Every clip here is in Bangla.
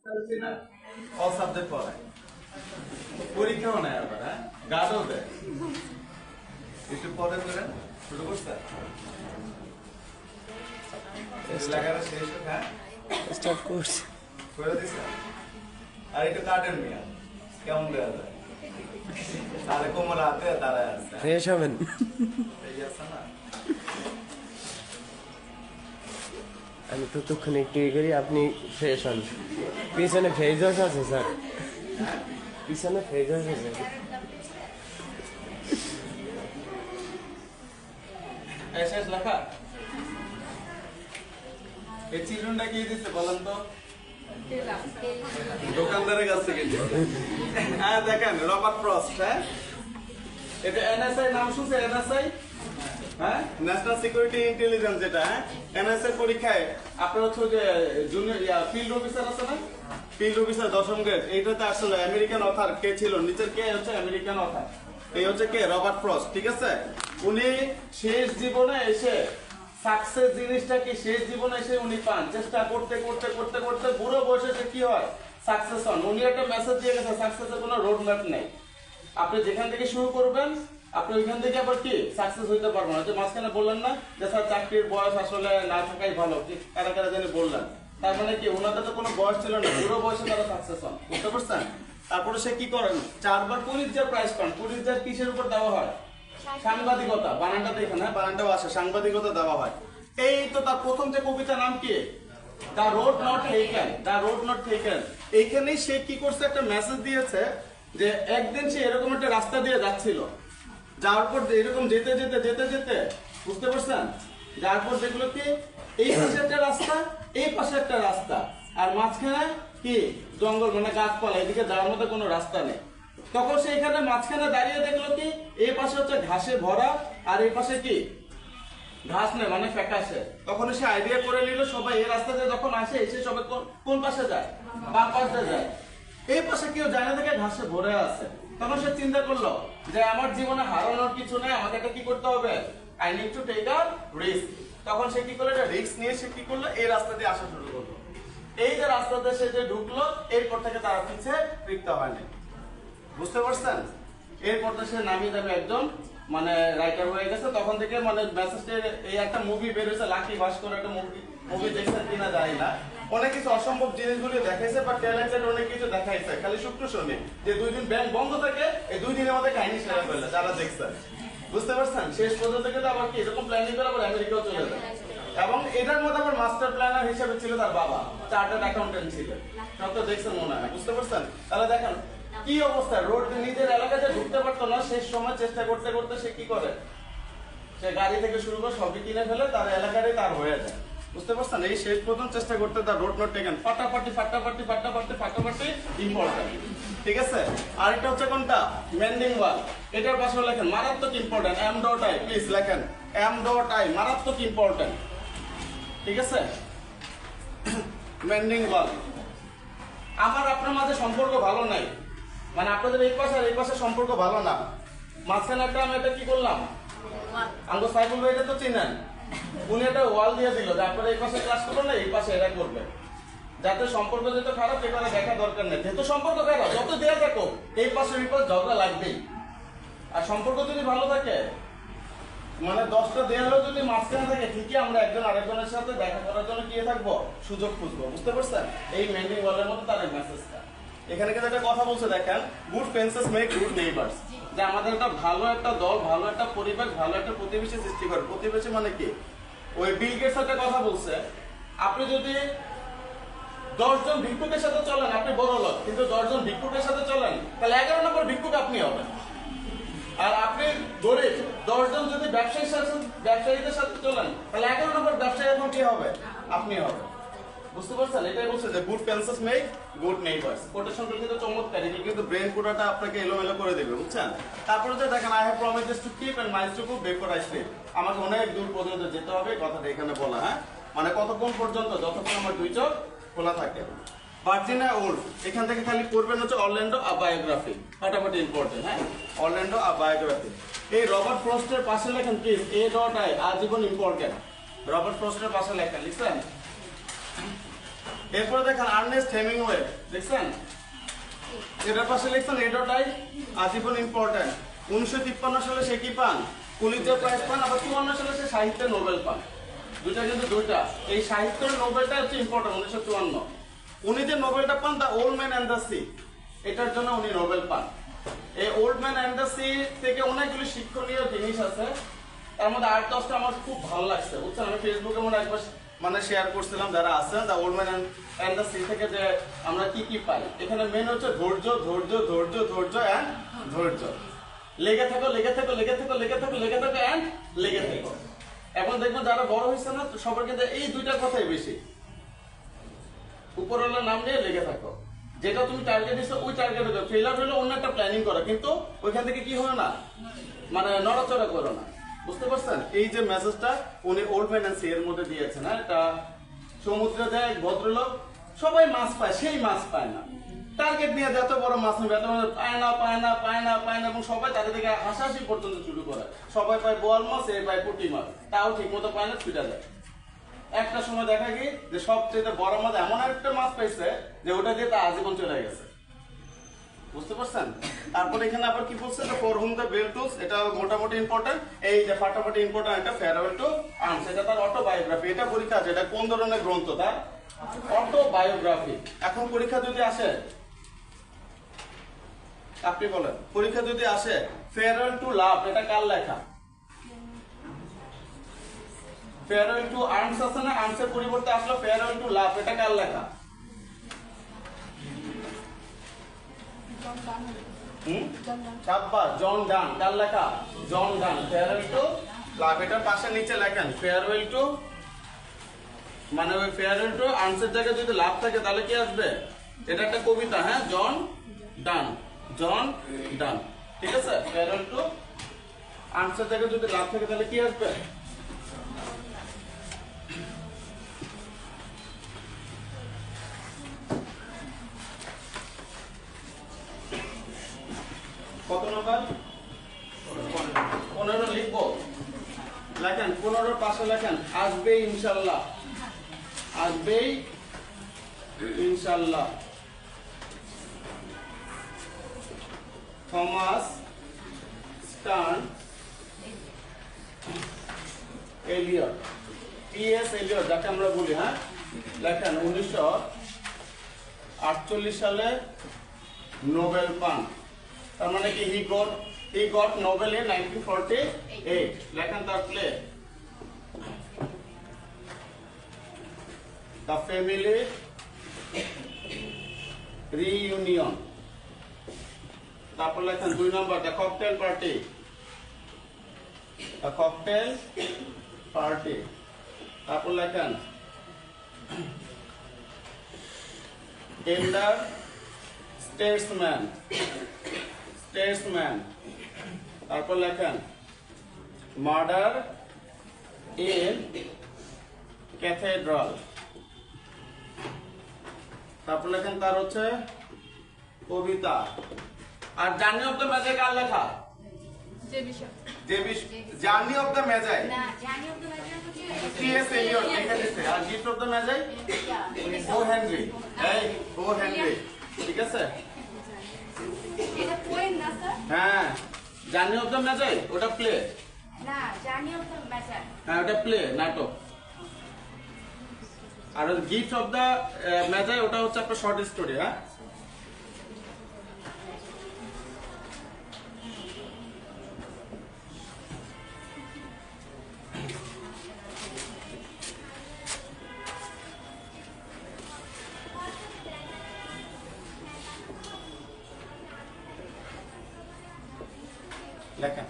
না অল সাবজেক্ট পড়ায়, পরীক্ষাও নেয় আবার, হ্যাঁ গার্ডও দেয়। একটু পরে করেন, শুরু করছে লেখাটা শেষ, হ্যাঁ স্টার্ট করছি করে দিছে। আর একটু কাটেন মিয়া, কেমন দেওয়া যায়? তাহলে কোমর হাতে দাঁড়ায় আছে, ফ্রেশ হবেন। এই আছে না। আমি ততক্ষণ একটু ইয়ে করি, আপনি ফ্রেশ হন। পিছনে ফেজ ওয়াশ আছে স্যার, পিছনে ফেজ ওয়াশ আছে। শেষ লেখা। এই চিরুনটা কি দিচ্ছে বলেন তো? দোকানদারের কাছ থেকে। হ্যাঁ দেখেন, রবার্ট ফ্রস্ট। হ্যাঁ এটা এনএসআই নাম শুনছে? এনএসআই, হ্যাঁ ন্যাশনাল সিকিউরিটি ইন্টেলিজেন্স, যেটা হ্যাঁ এনএসআই পরীক্ষায় আপনার হচ্ছে যে জুনিয়র ফিল্ড অফিসার আছে না, ফিল্ড অফিসার 10ম গ্রেড, এইটাতে আসলে আমেরিকান অথার কে ছিল, নিচের কে হচ্ছে আমেরিকান অথার, এই হচ্ছে কে রবার্ট ফ্রস্ট। ঠিক আছে, উনি শেষ জীবনে এসে সাকসেস জিনিসটা কি শেষ জীবনে এসে উনি পান, চেষ্টা করতে করতে করতে করতে বুড়ো বয়সে কি হয় সাকসেস হন। উনি একটা মেসেজ দিয়ে গেছে, সাকসেসের কোনো রোড ম্যাপ নেই, আপনি যেখান থেকে শুরু করবেন আপনি ওইখান থেকে আবার কি সাকসেস হইতে পারবেন না। যে মাঝখানে বললেন না যে স্যার চাকরির বয়স আসলে না থাকাই ভালো, কি কারা কারা জানি বললেন, তার মানে কি ওনাদের তো কোনো বয়স ছিল না, বুড়ো বয়সে তারা সাকসেস হন, বুঝতে পারছেন? তারপরে সে কি করেন, 4বার পুলিৎজার প্রাইজ পান। পুলিৎজার কিসের উপর দেওয়া হয়? সাংবাদিকতা, বানানটা দেখেন, হ্যাঁ বানানটাও আসে, সাংবাদিকতা দেওয়া হয়। এই তো তার প্রথম যে কবিতা নাম কি, the road not taken, the road not taken. এইখানেই সে কি করছে, একটা মেসেজ দিয়েছে যে একদিন সে এরকম একটা রাস্তা দিয়ে যাচ্ছিল, যাওয়ার পর এরকম যেতে যেতে যেতে যেতে, বুঝতে পারছেন, যাওয়ার পর দেখলো কি এই পাশে একটা রাস্তা, এই পাশে একটা রাস্তা, আর মাঝখানে কি জঙ্গল, মানে গাছপালা, এদিকে যাওয়ার মতো কোনো রাস্তা নেই। তখন সে এখানে মাঝখানে দাঁড়িয়ে দেখলো কি এই পাশে হচ্ছে ঘাসে ভরা, আর এই পাশে কি ঘাস নেই, মানে ফ্যাকাশে। তখন সে আইডিয়া করে নিল সবাই এই রাস্তা দিয়ে যখন আসে এসে সবাই কোন পাশে যায়, বাম পাশে যায়, এই পাশে কেউ যায় না দেখে ঘাসে ভরে আছে। তখন সে চিন্তা করলো যে আমার জীবনে হারানোর কিছু নেই, আমাকে এটা কি করতে হবে, I need to take a risk. তখন সে কি করলো, রিস্ক নিয়ে সে কি করলো, এই রাস্তা দিয়ে আসা শুরু করলো। এই যে রাস্তাতে সে যে ঢুকলো, এরপর থেকে তার পিছে ফিরতে হয়নি, বুঝতে পারছেন? এরপর তো সে নামি দামি একজন মানে রাইটার হয়ে গেছে। তখন থেকে মানে মেসেজের এই একটা মুভি বের হয়েছে, লাকি ভাস্কর একটা মুভি দেখছেন কিনা জানি না, অনেক কিছু অসম্ভব জিনিসগুলি দেখাইছে, বা ট্যালেন্টেড অনেক কিছু দেখাইছে। খালি শুক্র শনি যে 2 দিন ব্যাংক বন্ধ থাকে, এই 2 দিনের মধ্যে কাহিনী সেরা ফেললে যারা দেখছেন, বুঝতে পারছেন? শেষ পর্যন্ত কিন্তু আবার কি এরকম প্ল্যানিং করে আবার আমেরিকাও চলে যায়। এবং এটার মধ্যে আবার মাস্টার প্ল্যানার হিসেবে ছিল তার বাবা, চার্টার্ড অ্যাকাউন্টেন্ট ছিলেন, সব তো দেখছেন মনে হয়, বুঝতে পারছেন? তাহলে দেখেন কি অবস্থা, রোড নিজের এলাকাতে ঢুকতে পারতো না, শেষ সময় চেষ্টা করতে করতে সে কি করে, সে গাড়ি থেকে শুরু করে সবই কিনে ফেলে, তার এলাকারই তার হয়ে যায়, বুঝতে পারছেন? এই শেষ পর্যন্ত চেষ্টা করতে তার রোড নট টেকেন, ফাটাফাটি ফাটাফাটি ফাটাফাটি ফাটাফাটি ইম্পর্টেন্ট। ঠিক আছে, আরেকটা হচ্ছে কোনটা, মেন্ডিং ওয়াল, এটার পাশে লেখেন মারাত্মক important, M dot I, please লেখেন এম ডট আই, মারাত্মক ইম্পর্টেন্ট। ঠিক আছে, মেন্ডিং ওয়াল। আমার আপনার মাঝে সম্পর্ক ভালো নাই, মানে আপনাদের এই পাশে আর এই পাশে সম্পর্ক ভালো না, মাঝখানে একটা আমি এটা কি করলাম, আঙ্গো সাইফুল ভাই এটা তো চিনেন, উনি একটা ওয়াল দিয়ে দিল যে আপনারা এই পাশে ক্লাস করবেন না, এই পাশে এরা করবে, যাতে সম্পর্ক যেহেতু খারাপ এখানে দেখা দরকার নেই, যেহেতু সম্পর্ক খারাপ যত দেয়া থাকো এই পাশে এই পাশে ঝগড়া লাগবেই। আর সম্পর্ক যদি ভালো থাকে, মানে 10টা দেয়ালও যদি মাঝখানে থাকে, ঠিকই আমরা একজন আরেকজনের সাথে দেখা করার জন্য কি থাকবো, সুযোগ খুঁজবো, বুঝতে পারছেন? এই মেন্ডিং ওয়ালের মধ্যে তার এই মেসেজটা। এখানে কিন্তু একটা কথা বলছে দেখেন, good fences make good neighbours, যে আমাদের একটা ভালো একটা দল, ভালো একটা পরিবেশ, ভালো একটা প্রতিবেশী সৃষ্টি করে। প্রতিবেশী মানে কি, ওই বিল গেটস একটা কথা বলছে, আপনি যদি 10 জন ভিক্ষুকের সাথে চলেন আপনি বড় লোক, কিন্তু 10 জন ভিক্ষুকের সাথে চলেন তাহলে 11 নম্বর ভিক্ষুক আপনি হবেন। আর আপনি গরিব, 10 জন যদি ব্যবসায়ীদের সাথে চলেন তাহলে 11 নম্বর ব্যবসায়ী এখন কি হবে, আপনি হবেন, বুঝতে পারছেন? এটাই বলছে যে good fences make good neighbours. কোটেশনটা কিন্তু চমৎকার, এটা কিন্তু ব্রেন পুরোটা আপনাকে এলোমেলো করে দেবে, বুঝছেন? তারপরে যে দেখেন, I have promised to keep and miles to go before I sleep, আমাকে অনেক দূর পর্যন্ত যেতে হবে, কথাটা এখানে বলা, হ্যাঁ মানে কতক্ষণ পর্যন্ত, যতক্ষণ আমার 2 চোখ খোলা থাকে। ভার্জিনিয়া উলফ, এখান থেকে খালি পড়বেন হচ্ছে অরল্যান্ডো আ বায়োগ্রাফি, ফাটাফাটি ইম্পর্টেন্ট, হ্যাঁ অরল্যান্ডো আ বায়োগ্রাফি। এই রবার্ট ফ্রস্টের পাশে লেখেন প্লিজ এ ডট আই, আজীবন ইম্পর্টেন্ট, রবার্ট ফ্রস্টের পাশে লেখেন, লিখছেন? এরপরে দেখেন আর্নেস্ট হেমিংওয়ে, দেখছেন এটার পাশে লিখছেন এডোটাই আজীবন ইম্পর্টেন্ট। 1953 সালে সে কি পান? পুলিৎজার প্রাইজ পান। আবার 54 সালে সে সাহিত্যে নোবেল পান। দুইটা কিন্তু দুইটা। এই সাহিত্যের নোবেলটা হচ্ছে ইম্পর্টেন্ট 1954। উনি যে নোবেলটা পান the old man and the sea, এটার জন্য উনি নোবেল পান। এই old man and the sea থেকে অনেকগুলো শিক্ষণীয় জিনিস আছে, তার মধ্যে 8-10টা আমার খুব ভালো লাগছে, বুঝছেন। আমি ফেসবুকে মনে একবার শেয়ার করছিলাম যারা আছেন the old man and the sea থেকে, যে আমরা কি কি পাই। এখানে মেন হচ্ছে ধৈর্য, ধৈর্য, ধৈর্য, ধৈর্য অ্যান্ড ধৈর্য। লেগে থাকো, লেগে থাকো, লেগে থাকো, লেগে থাকো, লেগে থাকো অ্যান্ড লেগে থাকো। এখন দেখবেন যারা বড় হয়েছে না সবার কিন্তু এই দুইটা কথাই বেশি। উপরওয়ালার নাম নিয়ে লেগে থাকো, যেটা তুমি টার্গেট দিচ্ছ ওই টার্গেটে যাও। ফেলার হলে অন্য একটা প্ল্যানিং করো, কিন্তু ওইখান থেকে কি হয় না, মানে নড়াচড়া করো না, বুঝতে পারছেন। এই যে মেসেজটা উনি ওল্ড ম্যান অ্যান্ড সি এর মধ্যে দিয়েছেন। এটা সমুদ্রে যায় এক ভদ্রলোক, সবাই মাছ পায়, সেই মাছ পায় না। টার্গেট নিয়ে যত বড় মাছ নেবে এত পায় না, পায় না, পায় না, পায় না, এবং সবাই তাদের দিকে হাসাহাসি পর্যন্ত শুরু করে। সবাই পায় বোয়াল মাছ, এ পায় পুঁটি মাছ, তাও ঠিক মতো পায় না, ছুটে যায়। একটা সময় দেখা গিয়ে যে সবচেয়ে বড় মাছ এমন একটা মাছ পাইছে যে ওটা দিয়ে তার আজীবন চলে গেছে, বুঝতে পারছেন। তারপরে এখানে আবার কি বলছে, for whom the bell tolls, এটা মোটামুটি ইম্পর্টেন্ট। এই যে ফাটাফাটি ইম্পর্টেন্ট একটা ফেয়ারওয়েল টু আর্মস, এটা তার অটোবায়োগ্রাফি। এটা পরীক্ষা আছে, এটা কোন ধরনের গ্রন্থ? তার অটোবায়োগ্রাফি। এখন পরীক্ষা যদি আসে, আপনি বলেন, পরীক্ষা যদি আসে ফেয়ারওয়েল টু লাভ, এটা কার লেখা? ফেয়ারওয়েল টু আর্মস আছে না, আর্মসের পরিবর্তে আসলো ফেয়ারওয়েল টু লাভ, এটা কার লেখা? জন ডান, কার লেখা? জন ডান। ফেয়ারওয়েল টু লাভ, এটার পাশে নিচে লেখেন ফেয়ারওয়েল টু, মানে ওই ফেয়ারওয়েল টু আর্মসের জায়গায় যদি লাভ থাকে তাহলে কি আসবে? এটা একটা কবিতা, হ্যাঁ, জন ডান, জন ডান, ঠিক আছে। ফেয়ারওয়েল টু আর্মসের জায়গায় যদি লাভ থাকে তাহলে কি আসবে? কত নম্বর? 15 লিখবো, লেখেন 15 পাশে লেখেন আসবে ইনশাল্লাহ, আসবে ইনশাল্লাহ। Thomas Stearns Eliot, T S. Eliot যাকে আমরা বলি, হ্যাঁ, লেখেন 1948 সালে নোবেল পান। তার মানে কি he got Nobel in 1948। লেখেন তার প্লে দ্য ফ্যামিলি রিইউনিয়ন। তারপর লেখেন 2 নম্বর the cocktail party, the cocktail party. তারপর লেখেন এল্ডার স্টেটসম্যান, স্টেটসম্যান। তারপর লেখেন মার্ডার ইন ক্যাথেড্রাল। তারপর লেখেন তার হচ্ছে কবিতা। আর জার্নি অফ দ্য ম্যাজাই কার লেখা? Journey of the Magi T S. Eliot লিখে দিয়েছে। আর gift of the Magi O Henry, এই ও হেনরি, ঠিক আছে। এটা পোয়েম না স্যার? হ্যাঁ, জার্নি অফ দ্য ম্যাজাই ওটা প্লে না, জার্নি অফ দ্য ম্যাজাই, হ্যাঁ ওটা প্লে, নাটক। আর গিফট অফ দ্য ম্যাজাই ওটা হচ্ছে আপনার শর্ট স্টোরি। হ্যাঁ, লেখেন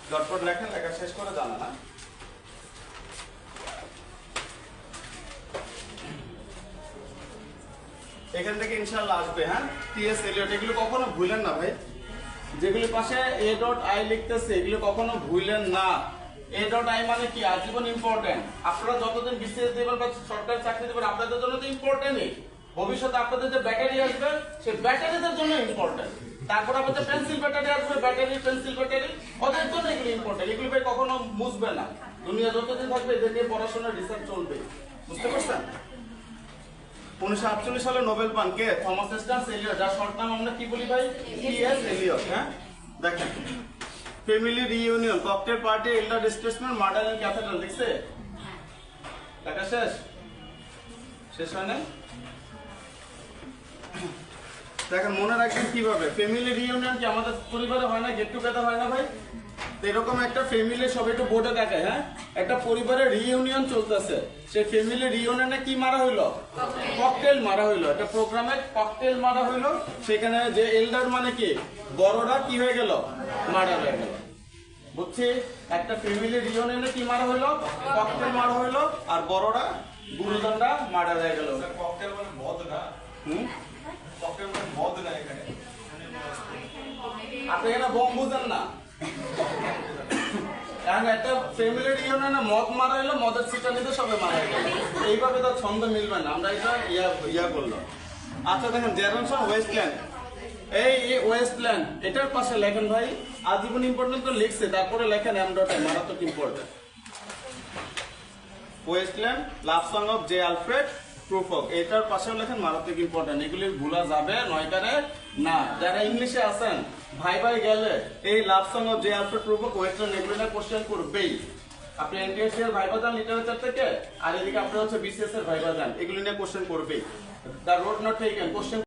ঝটপট লেখেন, লেখা শেষ করে জানা না। এখান থেকে ইনশাআল্লাহ আসবে। হ্যাঁ, টি.এস. এলিয়ট, এগুলো কখনো ভুলেন না ভাই। যেগুলি পাশে a.i লিখতেছে এগুলো কখনো ভুলেন না। a.i মানে কি? আজীবন ইম্পর্টেন্ট। আপনারা যতদিন বিসিএস দেবেন বা সরকারি চাকরি দেবেন আপনাদের জন্য তো ইম্পর্টেন্টই। ভবিষ্যতে আপনাদের যে ব্যাটারি আসবে সেই ব্যাটারিদের জন্য ইম্পর্টেন্ট। তারপর আপনাদের পেন্সিল ব্যাটারি আসবে, ব্যাটারি পেন্সিল ব্যাটারি, ওদের জন্য এগুলো ইম্পর্টেন্ট। এগুলো ভাই কখনো মুছবে না। দুনিয়া যতদিন থাকবে এদের নিয়ে পড়াশোনা রিসার্চ চলবে, বুঝতে পারছেন? 1948 সালে নোবেল পান কে? থমাস স্টার্নস এলিয়ট, যার শর্ট নাম আমরা কি বলি ভাই? টি.এস. এলিয়ট। হ্যাঁ, দেখেন family reunion, cocktail party, এল্ডার displacement, murder in cathedral, দেখছে? দেখা শেষ? শেষ হয় না? দেখেন মনে রাখবেন কিভাবে ফ্যামিলি রিইউনিয়ন কি আমাদের পরিবারে হয় না, গেট টুগেদার হয় না ভাই? তো এরকম একটা ফ্যামিলি, সবাই একটু বোর্ডে দেখায়, হ্যাঁ, একটা পরিবারের রিইউনিয়ন চলতেছে, সেই ফ্যামিলি রিইউনিয়নে কি মারা হইলো? ককটেল মারা হইলো, একটা প্রোগ্রামে ককটেল মারা হইলো, সেখানে যে এল্ডার মানে কি বড়রা কি হয়ে গেল? মারা হয়ে গেল। বুঝছি? একটা ফ্যামিলি রিইউনিয়নে কি মারা হইলো? ককটেল মারা হইলো, আর বড়রা গুরুজনরা মারা হয়ে গেল। ককটেল মানে মদ না, হুম, ককটেল মানে মদ না এখানে। আপনি এখানে বম বুঝেন না। এখন একটা ফ্যামিলি রিউনিয়নে মদ মারা হলো, মদের সিটা নিতে সবে মারা গেল, এইভাবে তো ছন্দ মিলবে না, আমরা এটা ইয়া করলাম। আচ্ছা দেখেন জেরনসন ওয়েস্টল্যান্ড, এই ওয়েস্টল্যান্ড এটার পাশে লেখেন ভাই, আজীবন ইম্পর্টেন্ট তো লিখছে, তারপরে লেখেন এম ডট এ, মারাত্মক important. Wasteland, love song of J Alfred প্রুফক, এটার পাশেও লেখেন, মারাত্মক ইম্পর্টেন্ট, এগুলি ভুলা যাবে নয়কারে না। যারা ইংলিশে আছেন ভাই ভাই গেলে এই লাভ song of J Alfred প্রুফক, wasteland এগুলো নিয়ে কোশ্চেন করবেই। আপনি এনটিএসসি এর ভাইবা যান লিটারেচার থেকে, আর এদিকে আপনি হচ্ছে বিসিএস এর ভাইবা যান, এগুলো নিয়ে কোশ্চেন করবেই। The road not taken question